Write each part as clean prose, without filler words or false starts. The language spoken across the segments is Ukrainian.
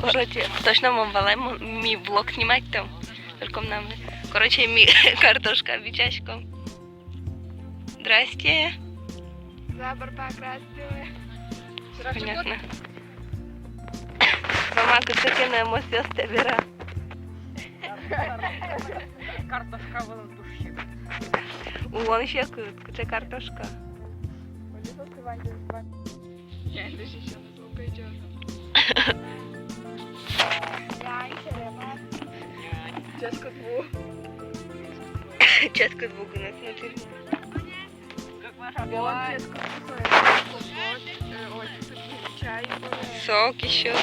Короче, точно вам валаємо мій влог знімати там. Только нам. Короче, мій картошка бичачком. Здрасте. Забарпак, здрасте. Понятно. Мама, таке на емоцію з тебе ра. Картошка в душі. Вон ще це картошка. Я не ще не слухаю. Чашка двух. Чашка двух у нас внутри. Чай, Сок еще.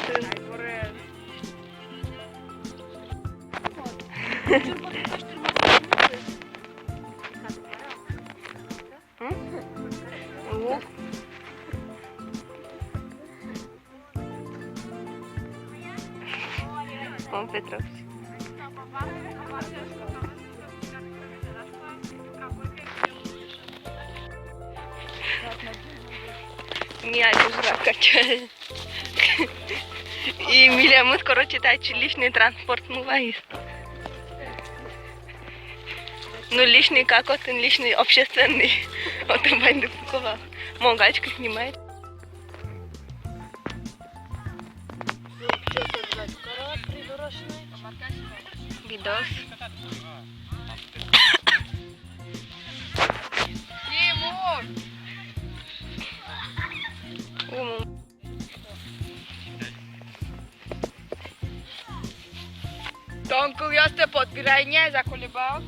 Лук. Вон Петрович. Не, это жрака чай. И Миля, мы, короче, тачи личный транспорт мувает. Ну, личный как вот, личный общественный. Вот он банду паковал. Монгачка снимает. Видос. Тонку я сте подбирание заколебал.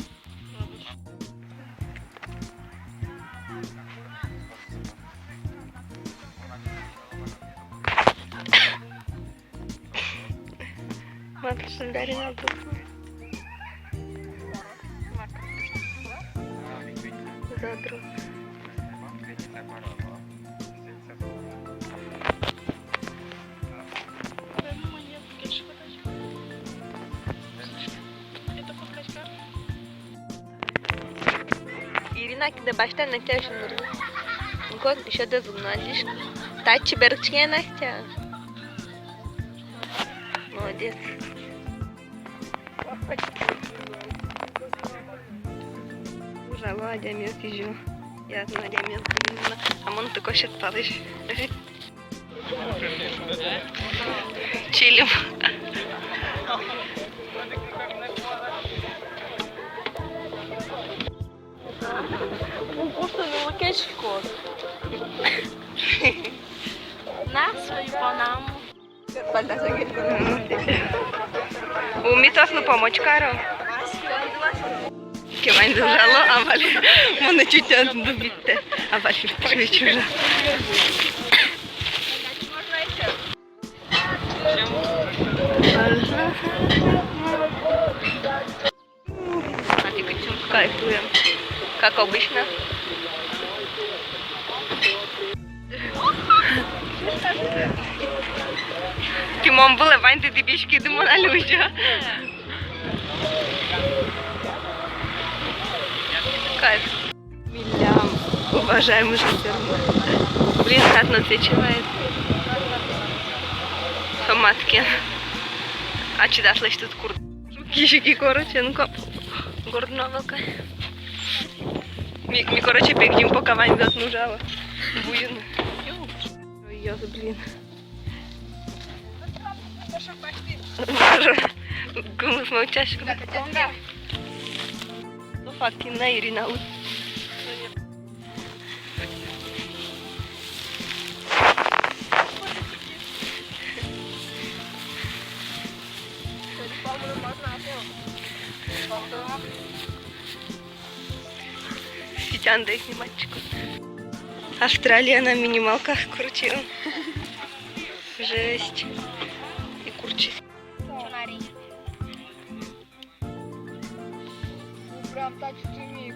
Матушка Дарина тут. Задрот. Ирина, когда башта на тебя же нырнул. Год еще до зубнадишь. Тачи берчке Настя. Молодец. Жало, Адямир пижу. Я знаю, Адямир пижу. А он такой сейчас палыш. Чилим. Просто не лакечко. На свою панаму. Уміть ну помочь, Каро. Кемань зажало, а валі. Мене чуть не добітте. А валі відчують вже. А ти кайфуємо. Как обычно. Тимон була, Вань, ти бічки думав на Люся. Кайф. Милям. Уважаемый шофер. Блин, так насвечивает. Хаматки. А чи дошла тут курт? Кишики, короче, ну-ка. Гордно волка. Ми, короче, бегим, пока Вань затнужала. Буйно. Ой, блин. Кому смолчашь? Ну, факти на Ирина. Сетян, дай сниматчику. Австралия на минималках крутила. Жесть. И курчи. Прям так стремит.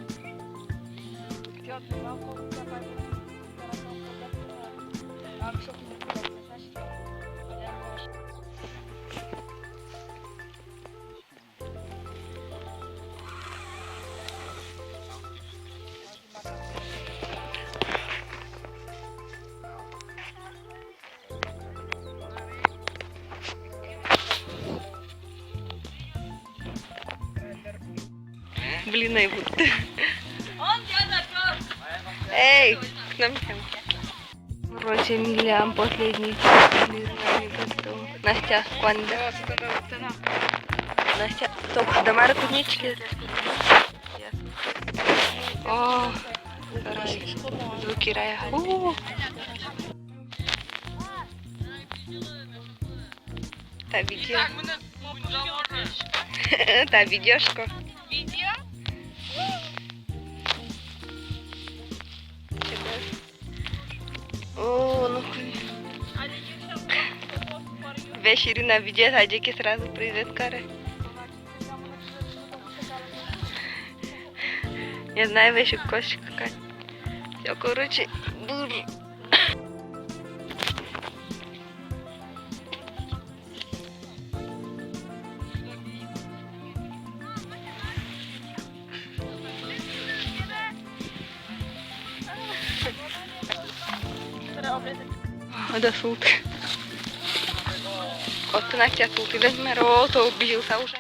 блины будут. Эй, к нам тем. Короче, Милям последний блины готов. Настя, Кванда. Настя, только до Мары куднички. О, короче, звуки рая. Та видео. Та видеошка. О, ну хуй. Весь Ирина видео, Таджики сразу привет, Кара. Я знаю, весь кошечка какая. Все, короче, бур. До сутки. От Настя сутки візьме роту, обіжився вже.